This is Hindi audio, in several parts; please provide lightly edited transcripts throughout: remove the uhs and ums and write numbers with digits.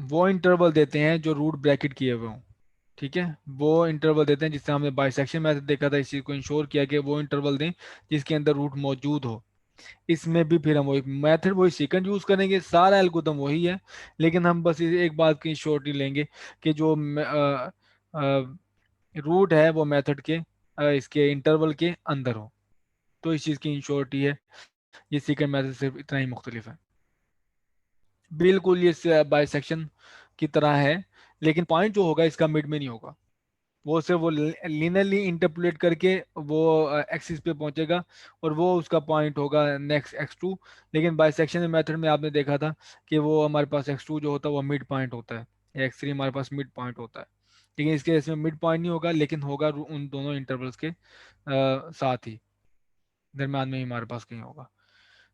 वो इंटरवल देते हैं जो रूट ब्रैकेट किए हुए हों। ठीक है, वो इंटरवल देते हैं जिससे हमने बाइसेक्शन मेथड देखा था, इस चीज को इंश्योर किया कि वो इंटरवल दें जिसके अंदर रूट मौजूद हो। इसमें भी फिर हम वही मेथड वही सीक्वेंस यूज करेंगे, सारा एल्गोरिथम वही है, लेकिन हम बस एक बात की श्योरिटी लेंगे कि जो रूट है वो मेथड के इसके इंटरवल के अंदर हो। तो इस चीज़ की इंश्योरिटी है। ये सीक्वेंस मेथड सिर्फ इतना ही मुख्तलिफ है। बिल्कुल ये बाइसेक्शन की तरह है, लेकिन पॉइंट जो होगा इसका मिड में नहीं होगा। वो सिर्फ वो लिनियरली इंटरपोलेट करके वो एक्सिस पे पहुंचेगा और वो उसका पॉइंट होगा नेक्स्ट x2। लेकिन बाइसेक्शन मेथड में आपने देखा था कि वो हमारे पास x2 जो होता है वो मिड पॉइंट होता है, x3 हमारे पास मिड पॉइंट होता है। लेकिन इसके केस में मिड पॉइंट नहीं होगा, लेकिन होगा उन दोनों इंटरवल्स के साथ ही, दरम्यान में ही हमारे पास कहीं होगा।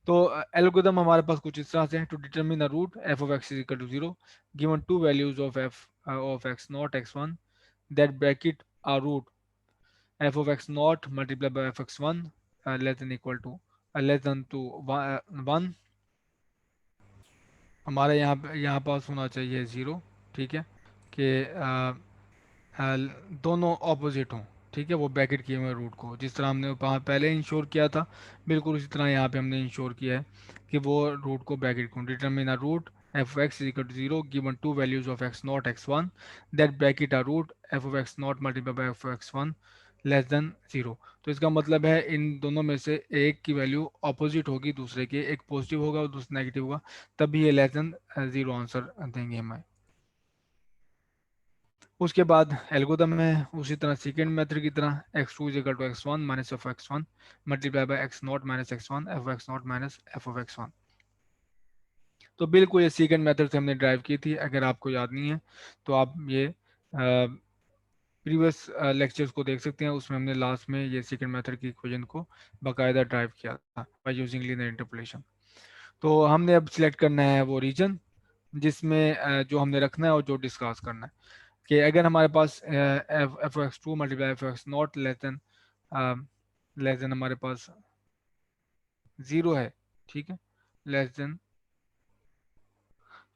तो एल्गोरिथम हमारे पास कुछ इस तरह से है। To determine a root f of x is equal to zero, given two values of f of x naught x1 that bracket a root f of x naught multiplied by f x1 less than equal to less than to 1। हमारे यहाँ पास होना चाहिए ज़ीरो। ठीक है, कि दोनों ऑपोजिट हों। ठीक है, वो ब्रैकेट किए हुए रूट को जिस तरह हमने वहाँ पहले इंश्योर किया था, बिल्कुल उसी तरह यहाँ पे हमने इंश्योर किया है कि वो रूट को ब्रैकेट को determine a root f x is equal to zero given two values of x naught x1 that bracket a root f of x naught multiply by f x1 less than zero. तो इसका मतलब है इन दोनों में से एक की वैल्यू ऑपोजिट होगी दूसरे के, एक पॉजिटिव होगा और दूसरा नेगेटिव होगा, तभी ये लेस देन जीरो आंसर देंगे हमें। उसके बाद एल्गोरिथम है उसी तरह सेकेंड मेथड की तरह x2 is equal to x1 minus f x one multiply by x naught minus x one f x naught minus f of x one. तो बिल्कुल ये सेकेंड मेथड से हमने ड्राइव की थी। अगर आपको याद नहीं है तो आप ये प्रीवियस लेक्चर्स को देख सकते हैं, उसमें हमने लास्ट में ये सेकेंड मेथड की इक्वेशन को बाकायदा ड्राइव किया था बाय यूजिंग लीनियर इंटरपोलेशन। तो हमने अब सिलेक्ट करना है वो रीजन जिसमें जो हमने रखना है और जो डिस्कस करना है, कि अगर हमारे पास F X two multiply F x not less than हमारे पास ज़ीरो है। ठीक है, लेस देन,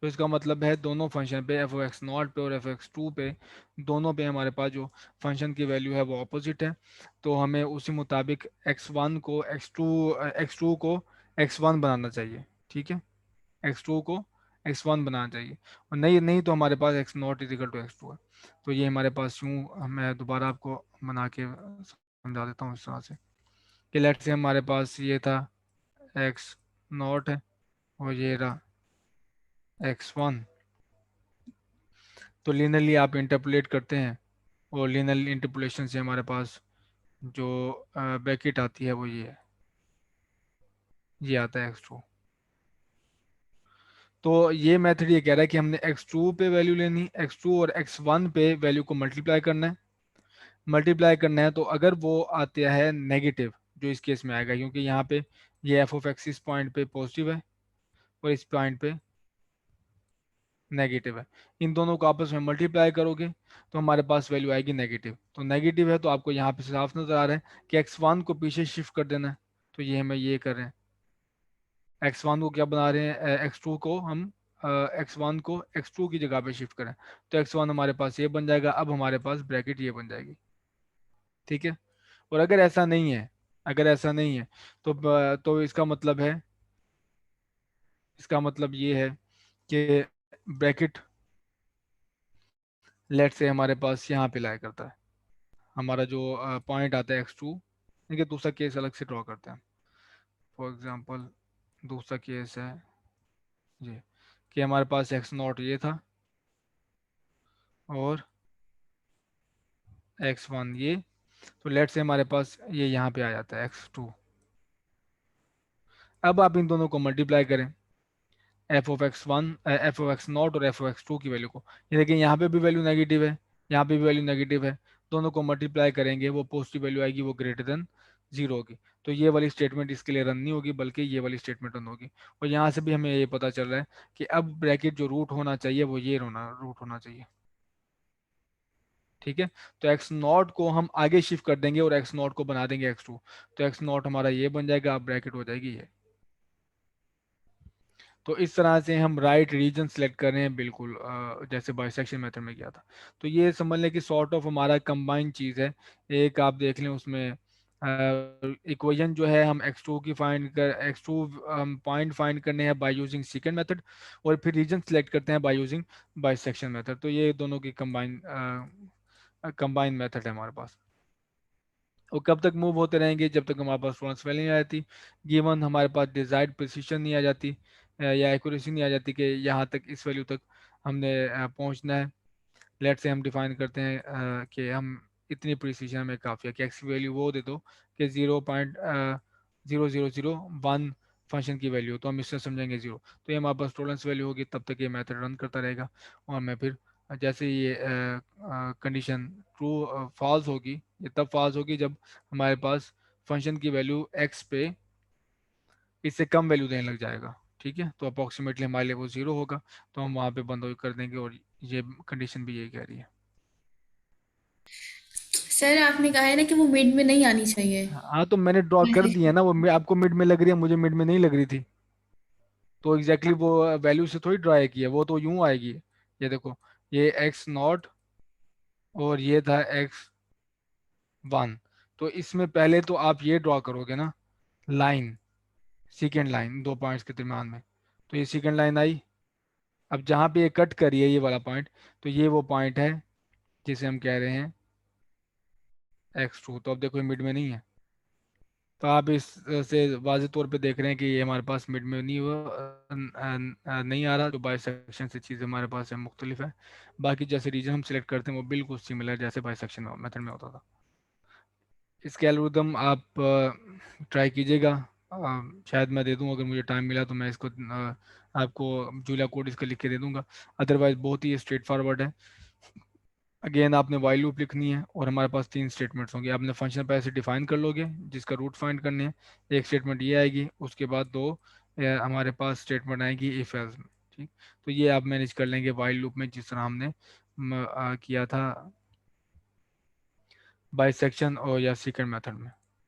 तो इसका मतलब है दोनों फंक्शन पे एफ एक्स नॉट पे और एफ एक्स टू पे, दोनों पे हमारे पास जो फंक्शन की वैल्यू है वो अपोजिट है। तो हमें उसी मुताबिक एक्स टू को एक्स वन बनाना चाहिए। ठीक है, एक्स टू को एक्स वन बनाना चाहिए, और नहीं नहीं तो हमारे पास X not is equal to X two है। तो ये हमारे पास यूँ, मैं दोबारा आपको बना के समझा देता हूँ इस तरह से कि लेट से हमारे पास ये था एक्स नॉट है और ये रहा एक्स वन। तो लिनरली आप इंटरपोलेट करते हैं और लिनरल इंटरपोलेशन से हमारे पास जो ब्रैकेट आती है वो ये है, ये आता है एक्स टू। तो ये मेथड ये कह रहा है कि हमने एक्स टू पे वैल्यू लेनी, एक्स टू और एक्स वन पे वैल्यू को मल्टीप्लाई करना है। मल्टीप्लाई करना है तो अगर वो आता है नेगेटिव, जो इस केस में आएगा क्योंकि यहाँ पे ये एफ ऑफ एक्स इस पॉइंट पे पॉजिटिव है और इस पॉइंट पे नेगेटिव है, इन दोनों को आपस में मल्टीप्लाई करोगे तो हमारे पास वैल्यू आएगी नेगेटिव। तो नेगेटिव है तो आपको यहाँ पे साफ नजर आ रहा है कि एक्स वन को पीछे शिफ्ट कर देना है। तो ये हमें ये कर रहे हैं, एक्स वन को क्या बना रहे हैं, एक्स टू को हम एक्स वन को एक्स टू की जगह पे शिफ्ट करें। तो एक्स वन हमारे पास ये बन जाएगा, अब हमारे पास ब्रैकेट ये बन जाएगी। ठीक है, और अगर ऐसा नहीं है, अगर ऐसा नहीं है तो इसका मतलब है, इसका मतलब ये है कि ब्रैकेट लेट से हमारे पास यहाँ पे लाया करता है, हमारा जो पॉइंट आता है एक्स टू। इनके दूसरा केस अलग से ड्रॉ करते हैं। फॉर एग्जांपल दूसरा केस है ये कि हमारे पास एक्स नॉट ये था और एक्स वन ये। तो लेट से हमारे पास ये यहाँ पे आ जाता है एक्स टू। अब आप इन दोनों को मल्टीप्लाई करें, F of x one F of x not और एफ ऑफ एक्स टू की वैल्यू को। ये देखिए यहाँ पे भी वैल्यू नेगेटिव है, यहाँ पे भी वैल्यू नेगेटिव है, दोनों को मल्टीप्लाई करेंगे वो पॉजिटिव वैल्यू आएगी, वो ग्रेटर देन जीरो होगी। तो ये वाली स्टेटमेंट इसके लिए रन नहीं होगी बल्कि ये वाली स्टेटमेंट रन होगी। और यहाँ से भी हमें ये पता चल रहा है कि अब ब्रैकेट जो रूट होना चाहिए वो ये रूट होना चाहिए। ठीक है, तो एक्स नॉट को हम आगे शिफ्ट कर देंगे और एक्स नॉट को बना देंगे एक्स टू। तो एक्स नॉट हमारा ये बन जाएगा, अब ब्रैकेट हो जाएगी ये। तो इस तरह से हम राइट रीजन सेलेक्ट कर रहे हैं, बिल्कुल जैसे बाइसेक्शन मेथड में किया था। तो ये समझ लें कि सॉर्ट ऑफ हमारा कंबाइंड चीज़ है। एक आप देख लें उसमें इक्वेशन जो है हम x2 की फाइंड कर x2 पॉइंट फाइंड करने हैं बाय यूजिंग सेकंड मेथड, और फिर रीजन सेलेक्ट करते हैं बाय यूजिंग बाइसेक्शन मेथड। तो ये दोनों की कंबाइन मेथड है हमारे पास। और कब तक मूव होते रहेंगे, जब तक हमारे पास फ्लोरेंस वैल्यू नहीं आ जाती, गिवन हमारे पास डिजायर्ड प्रिसिशन नहीं आ जाती, या एक्यूरेसी नहीं आ जाती कि यहाँ तक इस वैल्यू तक हमने पहुँचना है। लेट से हम डिफाइन करते हैं कि हम इतनी प्रिसीजन में काफ़ी है कि एक्स की वैल्यू वो दे दो कि 0.0001 फंक्शन की वैल्यू, तो हम इससे समझेंगे जीरो। तो ये हमारे पास टॉलरेंस वैल्यू होगी, तब तक ये मेथड रन करता रहेगा। और मैं फिर जैसे ये कंडीशन ट्रू फॉल्स होगी, ये तब फॉल्स होगी जब हमारे पास फंक्शन की वैल्यू एक्स पे इससे कम वैल्यू देने लग जाएगा। ठीक है, तो अप्रॉक्सीमेटली हमारे लिए वो जीरो होगा, तो हम वहाँ पे बंद कर देंगे। और ये कंडीशन भी यही कह रही है। सर आपने कहा है ना कि वो मिड में नहीं आनी चाहिए। हाँ, तो मैंने ड्रॉ कर दिया ना, वो आपको मिड में लग रही है, मुझे मिड में नहीं लग रही थी। तो एग्जैक्टली वो वैल्यू से थोड़ी ड्रॉ की है, वो तो यूं आएगी। ये देखो, ये एक्स नॉट और ये था एक्स वन। तो इसमें पहले तो आप ये ड्रॉ करोगे ना, लाइन, सेकेंड लाइन दो पॉइंट्स के दरम्यान में। तो ये सेकेंड लाइन आई। अब जहाँ पे ये कट करी है ये वाला पॉइंट, तो ये वो पॉइंट है जिसे हम कह रहे हैं x2। तो अब देखो ये मिड में नहीं है। तो आप इस से वाज़ेह तौर पे देख रहे हैं कि ये हमारे पास मिड में नहीं हुआ, नहीं आ रहा। जो बाइसेक्शन से चीज़ें हमारे पास है मुख्तलिफ है। बाकी जैसे रीजन हम सिलेक्ट करते हैं वो बिल्कुल सिमिलर जैसे बाइसेक्शन मेथड में होता था। इसके एल्गोरिदम आप ट्राई कीजिएगा। शायद मैं दे दूँ, अगर मुझे टाइम मिला तो मैं इसको आपको जूलिया कोड इसका लिख के दे दूंगा। अदरवाइज बहुत ही स्ट्रेट फॉरवर्ड है। अगेन आपने वाइल लूप लिखनी है, और हमारे पास तीन स्टेटमेंट्स होंगे। आपने फंक्शन पहले से डिफाइन कर लोगे जिसका रूट फाइंड करने हैं। एक स्टेटमेंट ये आएगी, उसके बाद दो हमारे पास स्टेटमेंट आएगी इफ एल्स में। ठीक, तो ये आप मैनेज कर लेंगे वाइल लूप में, जिस तरह हमने किया था बाइसेक्शन और या सेकंड मेथड में।